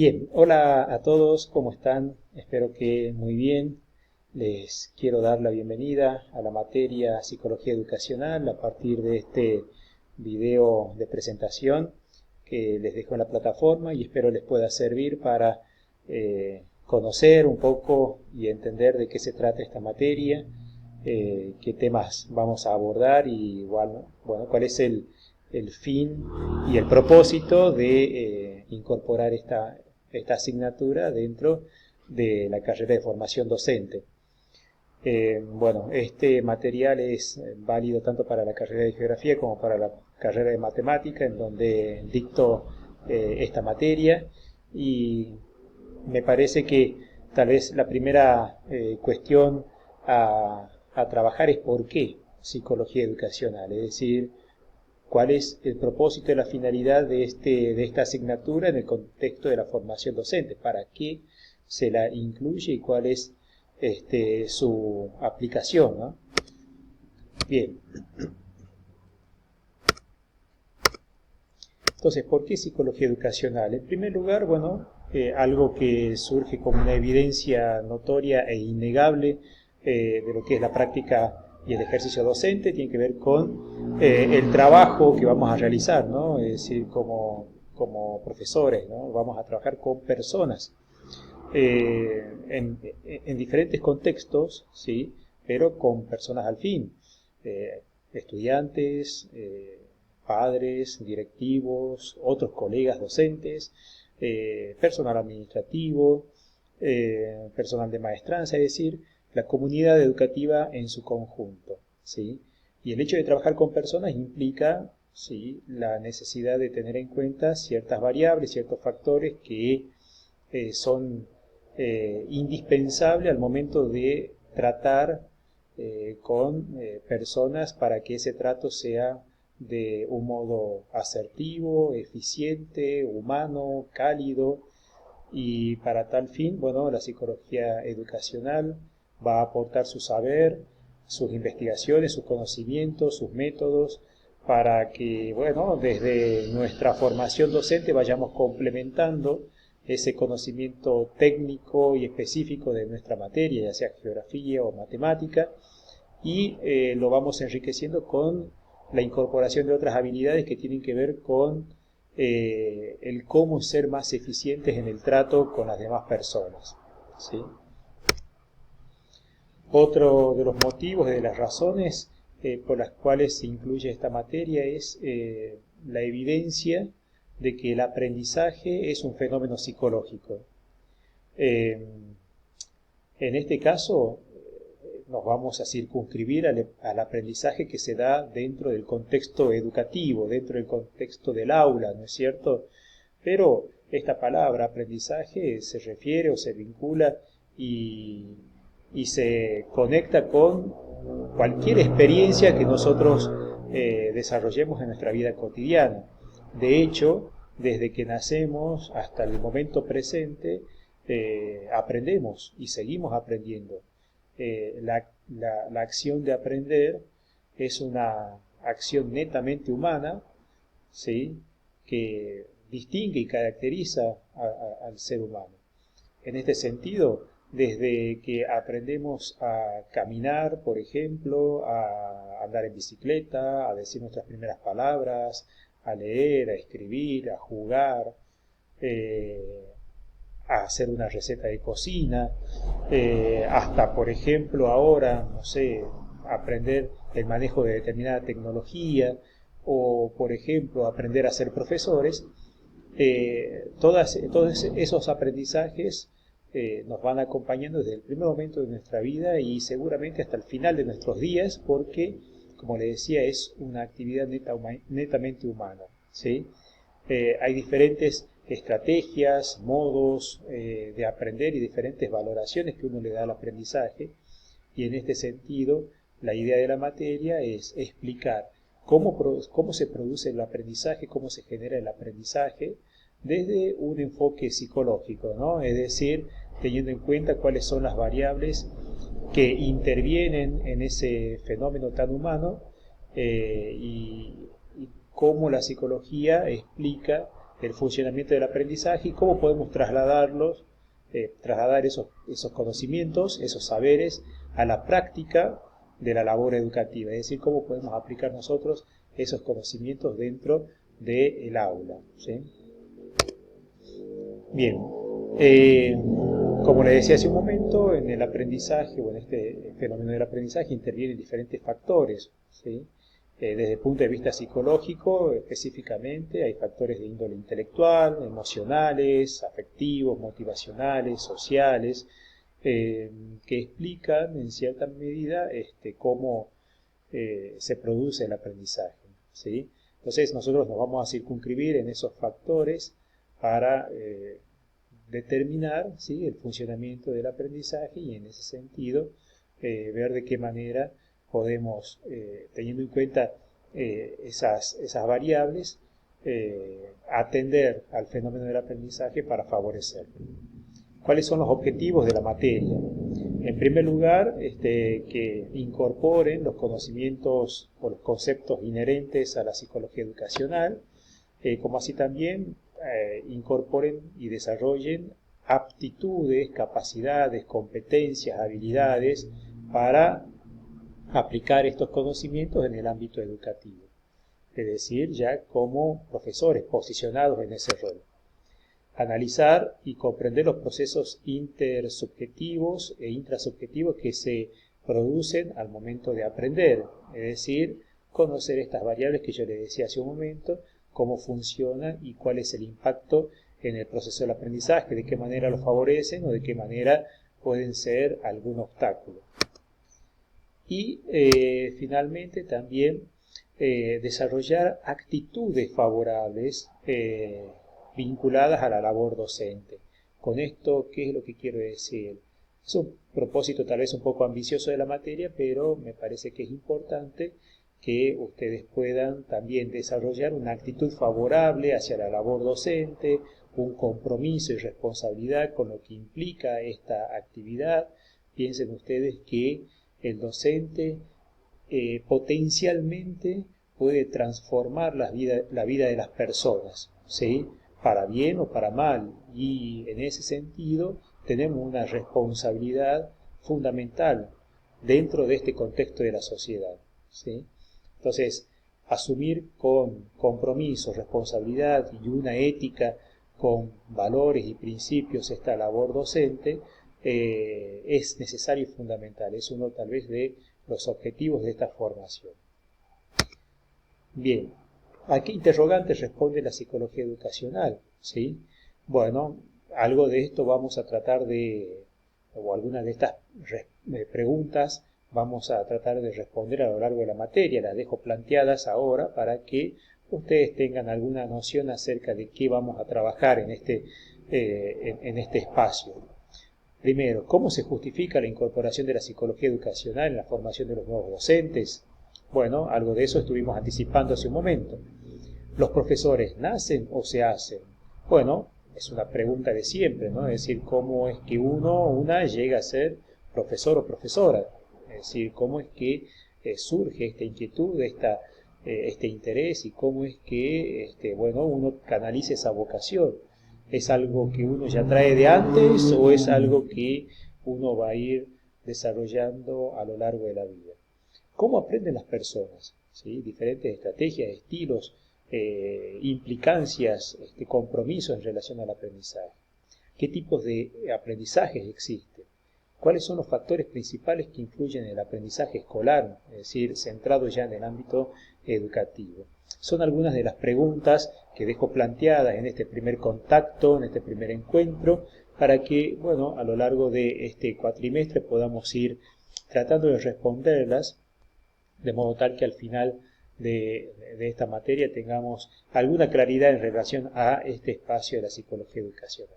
Bien, hola a todos, ¿cómo están? Espero que muy bien. Les quiero dar la bienvenida a la materia Psicología Educacional a partir de este video de presentación que les dejo en la plataforma y espero les pueda servir para conocer un poco y entender de qué se trata esta materia, qué temas vamos a abordar y bueno, cuál es el fin y el propósito de incorporar esta asignatura dentro de la carrera de formación docente. Este material es válido tanto para la carrera de geografía como para la carrera de matemática, en donde dicto esta materia, y me parece que tal vez la primera cuestión a trabajar es por qué psicología educacional, es decir, cuál es el propósito y la finalidad de esta asignatura en el contexto de la formación docente, para qué se la incluye y cuál es su aplicación, ¿no? Bien. Entonces, ¿por qué psicología educacional? En primer lugar, algo que surge como una evidencia notoria e innegable de lo que es la práctica y el ejercicio docente, tiene que ver con el trabajo que vamos a realizar, ¿no? Es decir, como profesores, ¿no? Vamos a trabajar con personas en diferentes contextos, ¿sí? Pero con personas al fin, estudiantes, padres, directivos, otros colegas docentes, personal administrativo, personal de maestranza, es decir, la comunidad educativa en su conjunto, ¿sí? Y el hecho de trabajar con personas implica, ¿sí?, la necesidad de tener en cuenta ciertas variables, ciertos factores que son indispensables al momento de tratar con personas para que ese trato sea de un modo asertivo, eficiente, humano, cálido, y para tal fin, la psicología educacional va a aportar su saber, sus investigaciones, sus conocimientos, sus métodos, para que, desde nuestra formación docente vayamos complementando ese conocimiento técnico y específico de nuestra materia, ya sea geografía o matemática, y lo vamos enriqueciendo con la incorporación de otras habilidades que tienen que ver con el cómo ser más eficientes en el trato con las demás personas, ¿sí? Otro de los motivos, de las razones por las cuales se incluye esta materia es la evidencia de que el aprendizaje es un fenómeno psicológico. En este caso, nos vamos a circunscribir al aprendizaje que se da dentro del contexto educativo, dentro del contexto del aula, ¿no es cierto? Pero esta palabra aprendizaje se refiere o se vincula y se conecta con cualquier experiencia que nosotros desarrollemos en nuestra vida cotidiana. De hecho, desde que nacemos hasta el momento presente, aprendemos y seguimos aprendiendo. La acción de aprender es una acción netamente humana, ¿sí?, que distingue y caracteriza al ser humano. En este sentido, desde que aprendemos a caminar, por ejemplo, a andar en bicicleta, a decir nuestras primeras palabras, a leer, a escribir, a jugar, a hacer una receta de cocina, hasta, por ejemplo, ahora, no sé, aprender el manejo de determinada tecnología, o, por ejemplo, aprender a ser profesores, todos esos aprendizajes nos van acompañando desde el primer momento de nuestra vida y seguramente hasta el final de nuestros días, porque, como les decía, es una actividad netamente humana, ¿sí? Hay diferentes estrategias, modos de aprender y diferentes valoraciones que uno le da al aprendizaje, y en este sentido la idea de la materia es explicar cómo se produce el aprendizaje, cómo se genera el aprendizaje desde un enfoque psicológico, ¿no? Es decir, teniendo en cuenta cuáles son las variables que intervienen en ese fenómeno tan humano y cómo la psicología explica el funcionamiento del aprendizaje y cómo podemos trasladar esos conocimientos, esos saberes a la práctica de la labor educativa, es decir, cómo podemos aplicar nosotros esos conocimientos dentro del aula, ¿sí? Bien, como le decía hace un momento, en el aprendizaje o en este fenómeno del aprendizaje intervienen diferentes factores, ¿sí? Desde el punto de vista psicológico, específicamente, hay factores de índole intelectual, emocionales, afectivos, motivacionales, sociales, que explican en cierta medida cómo se produce el aprendizaje, ¿sí? Entonces nosotros nos vamos a circunscribir en esos factores para determinar, ¿sí?, el funcionamiento del aprendizaje y en ese sentido ver de qué manera podemos, teniendo en cuenta esas variables, atender al fenómeno del aprendizaje para favorecerlo. ¿Cuáles son los objetivos de la materia? En primer lugar, que incorporen los conocimientos o los conceptos inherentes a la psicología educacional, como así también incorporen y desarrollen aptitudes, capacidades, competencias, habilidades para aplicar estos conocimientos en el ámbito educativo, es decir, ya como profesores posicionados en ese rol. Analizar y comprender los procesos intersubjetivos e intrasubjetivos que se producen al momento de aprender, es decir, conocer estas variables que yo les decía hace un momento, cómo funcionan y cuál es el impacto en el proceso del aprendizaje, de qué manera lo favorecen o de qué manera pueden ser algún obstáculo. Y finalmente también desarrollar actitudes favorables vinculadas a la labor docente. Con esto, ¿qué es lo que quiero decir? Es un propósito tal vez un poco ambicioso de la materia, pero me parece que es importante que ustedes puedan también desarrollar una actitud favorable hacia la labor docente, un compromiso y responsabilidad con lo que implica esta actividad. Piensen ustedes que el docente potencialmente puede transformar la vida de las personas, ¿sí?, para bien o para mal, y en ese sentido tenemos una responsabilidad fundamental dentro de este contexto de la sociedad, ¿sí? Entonces, asumir con compromiso, responsabilidad y una ética con valores y principios esta labor docente es necesario y fundamental, es uno tal vez de los objetivos de esta formación. Bien, ¿a qué interrogantes responde la psicología educacional? ¿Sí? Bueno, algo de esto vamos a tratar o algunas de estas preguntas vamos a tratar de responder a lo largo de la materia. Las dejo planteadas ahora para que ustedes tengan alguna noción acerca de qué vamos a trabajar en este espacio. Primero, ¿cómo se justifica la incorporación de la psicología educacional en la formación de los nuevos docentes? Bueno, algo de eso estuvimos anticipando hace un momento. ¿Los profesores nacen o se hacen? Bueno, es una pregunta de siempre, ¿no? Es decir, ¿cómo es que una llega a ser profesor o profesora? Es decir, ¿cómo es que surge esta inquietud, este interés y cómo es que uno canaliza esa vocación? ¿Es algo que uno ya trae de antes o es algo que uno va a ir desarrollando a lo largo de la vida? ¿Cómo aprenden las personas? ¿Sí? Diferentes estrategias, estilos, implicancias, compromisos en relación al aprendizaje. ¿Qué tipos de aprendizajes existen? ¿Cuáles son los factores principales que influyen en el aprendizaje escolar, es decir, centrado ya en el ámbito educativo? Son algunas de las preguntas que dejo planteadas en este primer contacto, en este primer encuentro, para que, a lo largo de este cuatrimestre podamos ir tratando de responderlas, de modo tal que al final de esta materia tengamos alguna claridad en relación a este espacio de la psicología educacional.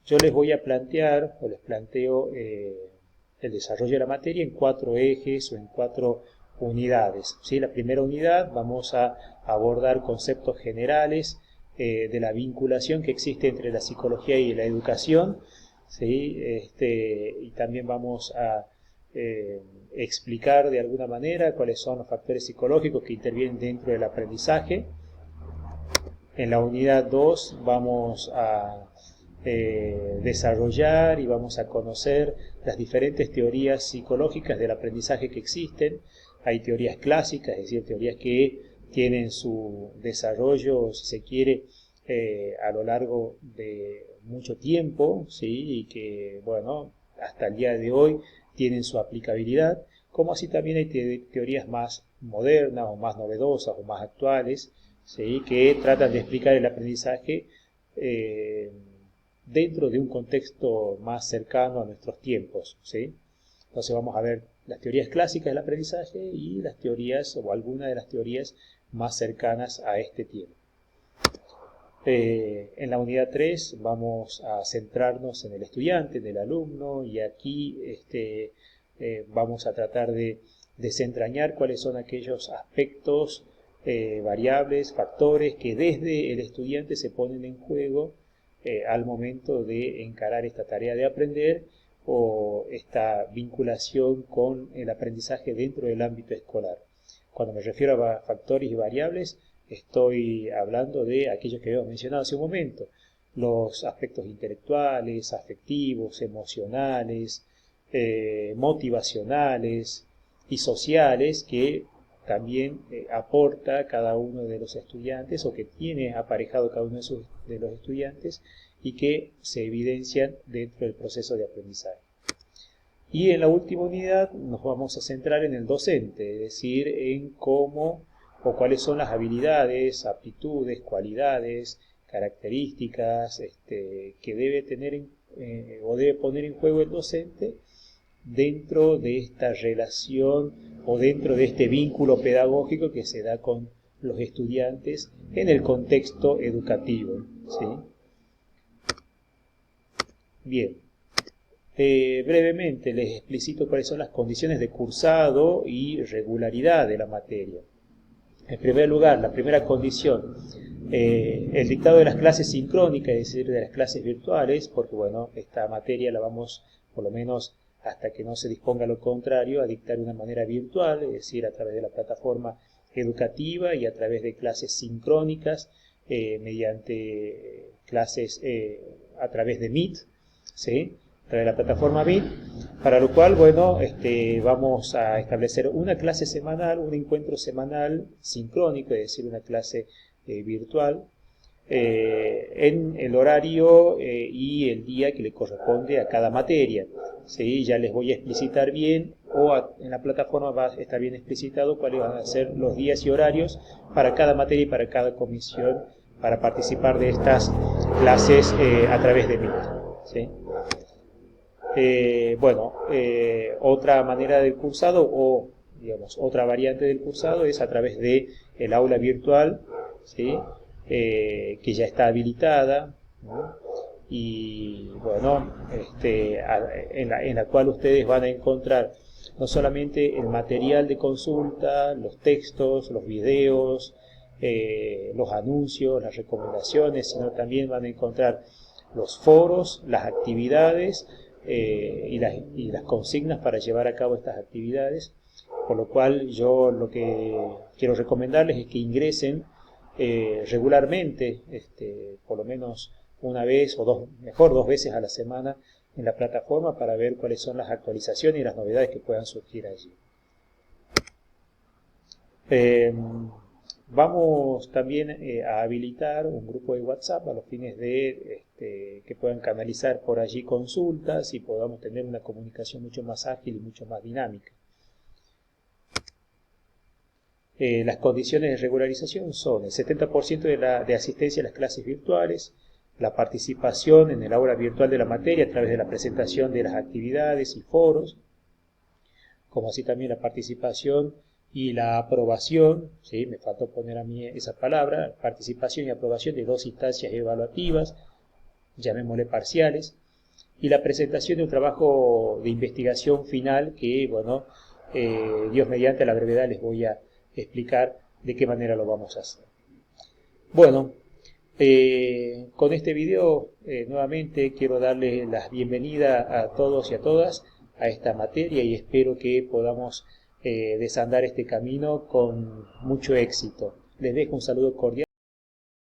Yo les voy a plantear, o les planteo el desarrollo de la materia en 4 ejes o en 4 unidades. ¿Sí? La primera unidad vamos a abordar conceptos generales de la vinculación que existe entre la psicología y la educación, ¿sí? Y también vamos a explicar de alguna manera cuáles son los factores psicológicos que intervienen dentro del aprendizaje. En la unidad 2 vamos a desarrollar y vamos a conocer las diferentes teorías psicológicas del aprendizaje que existen. Hay teorías clásicas, es decir, teorías que tienen su desarrollo, si se quiere, a lo largo de mucho tiempo, ¿sí? Y que, bueno, hasta el día de hoy tienen su aplicabilidad, como así también hay teorías más modernas o más novedosas o más actuales, ¿sí? Que tratan de explicar el aprendizaje dentro de un contexto más cercano a nuestros tiempos, ¿sí? Entonces vamos a ver las teorías clásicas del aprendizaje y las teorías o algunas de las teorías más cercanas a este tiempo. En la unidad 3 vamos a centrarnos en el estudiante, en el alumno, y aquí vamos a tratar de desentrañar cuáles son aquellos aspectos, variables, factores que desde el estudiante se ponen en juego al momento de encarar esta tarea de aprender o esta vinculación con el aprendizaje dentro del ámbito escolar. Cuando me refiero a factores y variables, estoy hablando de aquellos que habíamos mencionado hace un momento, los aspectos intelectuales, afectivos, emocionales, motivacionales y sociales que también aporta cada uno de los estudiantes o que tiene aparejado cada uno de los estudiantes y que se evidencian dentro del proceso de aprendizaje. Y en la última unidad nos vamos a centrar en el docente, es decir, en cómo o cuáles son las habilidades, aptitudes, cualidades, características que debe tener o debe poner en juego el docente dentro de esta relación o dentro de este vínculo pedagógico que se da con los estudiantes en el contexto educativo, ¿sí? Bien, brevemente les explicito cuáles son las condiciones de cursado y regularidad de la materia. En primer lugar, la primera condición, el dictado de las clases sincrónicas, es decir, de las clases virtuales, porque bueno, esta materia la vamos, por lo menos hasta que no se disponga lo contrario, a dictar de una manera virtual, es decir, a través de la plataforma educativa y a través de clases sincrónicas, mediante clases a través de Meet, ¿sí? A través de la plataforma Meet, para lo cual, bueno, vamos a establecer una clase semanal, un encuentro semanal sincrónico, es decir, una clase virtual, en el horario y el día que le corresponde a cada materia. ¿Sí? Ya les voy a explicitar bien, en la plataforma va a estar bien explicitado cuáles van a ser los días y horarios para cada materia y para cada comisión para participar de estas clases a través de Meet, ¿sí? Otra manera del cursado o, digamos, otra variante del cursado es a través de el aula virtual, ¿sí? Que ya está habilitada, ¿no? Y bueno, en la cual ustedes van a encontrar no solamente el material de consulta, los textos, los videos, los anuncios, las recomendaciones, sino también van a encontrar los foros, las actividades y las consignas para llevar a cabo estas actividades, por lo cual yo lo que quiero recomendarles es que ingresen regularmente, por lo menos una vez o dos veces a la semana en la plataforma para ver cuáles son las actualizaciones y las novedades que puedan surgir allí. Vamos también a habilitar un grupo de WhatsApp a los fines de que puedan canalizar por allí consultas y podamos tener una comunicación mucho más ágil y mucho más dinámica. Las condiciones de regularización son el 70% de asistencia a las clases virtuales, la participación en el aula virtual de la materia a través de la presentación de las actividades y foros, como así también la participación y la aprobación, ¿sí? Me faltó poner a mí esa palabra, participación y aprobación de 2 instancias evaluativas, llamémosle parciales, y la presentación de un trabajo de investigación final que, bueno, Dios mediante a la brevedad les voy a explicar de qué manera lo vamos a hacer. Bueno, con este video nuevamente quiero darle la bienvenida a todos y a todas a esta materia y espero que podamos desandar este camino con mucho éxito. Les dejo un saludo cordial.